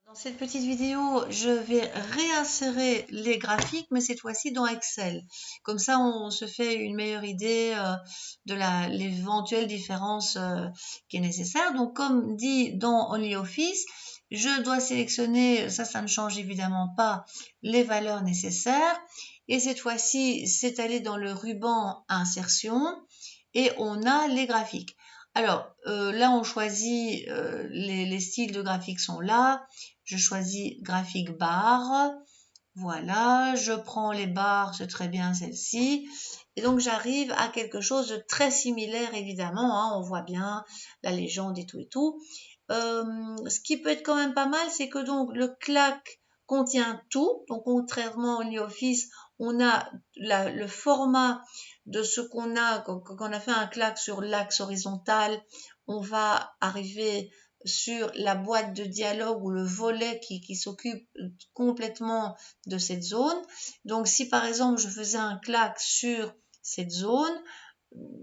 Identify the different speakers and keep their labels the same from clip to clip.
Speaker 1: Dans cette petite vidéo, je vais réinsérer les graphiques, mais cette fois-ci dans Excel. Comme ça, on se fait une meilleure idée de l'éventuelle différence qui est nécessaire. Donc, comme dit dans OnlyOffice, je dois sélectionner, ça ne change évidemment pas, les valeurs nécessaires. Et cette fois-ci, c'est aller dans le ruban Insertion et on a les graphiques. Alors, là, on choisit, les styles de graphiques sont là. Je choisis graphique barre. Voilà, je prends les barres, c'est très bien celle-ci. Et donc, j'arrive à quelque chose de très similaire, évidemment. Hein, on voit bien la légende et tout et tout. Ce qui peut être quand même pas mal, c'est que donc le clac contient tout. Donc, contrairement au LibreOffice, on a le format de ce qu'on a, quand on a fait un clac sur l'axe horizontal, on va arriver sur la boîte de dialogue ou le volet qui s'occupe complètement de cette zone. Donc, si par exemple je faisais un clac sur cette zone,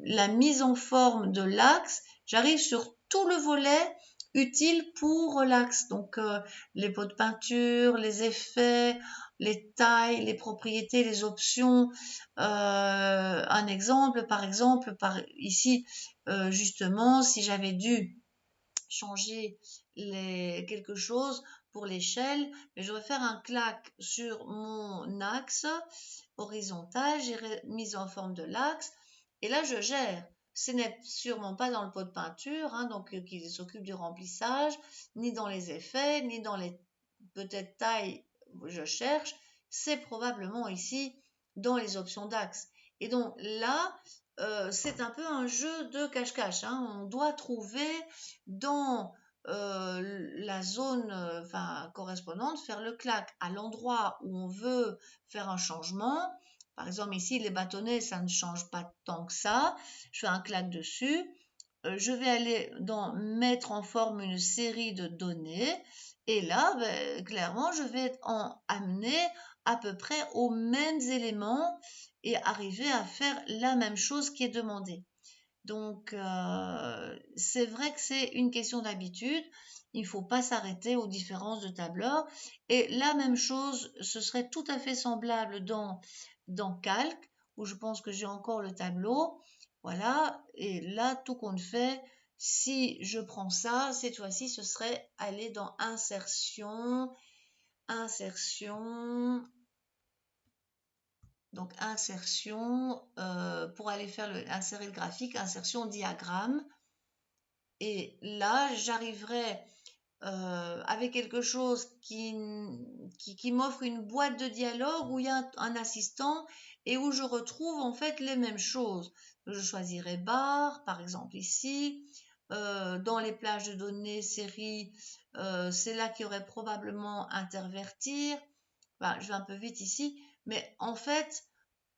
Speaker 1: la mise en forme de l'axe, j'arrive sur tout le volet utile pour l'axe. Donc, les pots de peinture, les effets, les tailles, les propriétés, les options. Un exemple, par exemple, ici, justement, si j'avais dû changer quelque chose pour l'échelle, mais je vais faire un clac sur mon axe horizontal, j'ai mis en forme de l'axe, et là je gère. Ce n'est sûrement pas dans le pot de peinture, hein, donc qui s'occupe du remplissage, ni dans les effets, ni dans les peut-être tailles, je cherche, c'est probablement ici dans les options d'axe. Et donc là, c'est un peu un jeu de cache-cache. Hein. On doit trouver dans la zone correspondante, faire le clac à l'endroit où on veut faire un changement. Par exemple, ici, les bâtonnets, ça ne change pas tant que ça. Je fais un clac dessus. Je vais aller dans mettre en forme une série de données. Et là, clairement, je vais être amené à peu près aux mêmes éléments et arriver à faire la même chose qui est demandée. Donc, c'est vrai que c'est une question d'habitude. Il ne faut pas s'arrêter aux différences de tableur. Et la même chose, ce serait tout à fait semblable dans Calc, où je pense que j'ai encore le tableau. Voilà. Et là, tout compte fait, si je prends ça, cette fois-ci, ce serait aller dans Insertion, Insertion, donc insertion, pour aller faire insérer le graphique, insertion diagramme. Et là, j'arriverai avec quelque chose qui m'offre une boîte de dialogue où il y a un assistant et où je retrouve en fait les mêmes choses. Je choisirai barre, par exemple ici. Dans les plages de données, série, c'est là qu'il y aurait probablement intervertir. Enfin, je vais un peu vite ici, mais en fait,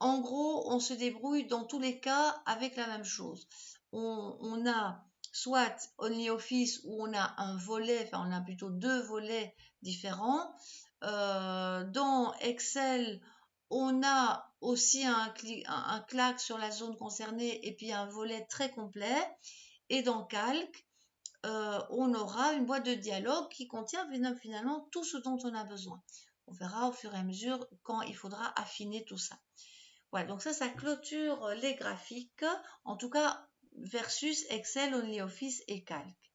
Speaker 1: en gros, on se débrouille dans tous les cas avec la même chose. On a soit OnlyOffice où on a un volet, enfin on a plutôt deux volets différents. Dans Excel, on a aussi un clac sur la zone concernée et puis un volet très complet. Et dans Calc, on aura une boîte de dialogue qui contient finalement tout ce dont on a besoin. On verra au fur et à mesure quand il faudra affiner tout ça. Voilà, donc ça clôture les graphiques, en tout cas versus Excel, OnlyOffice et Calc.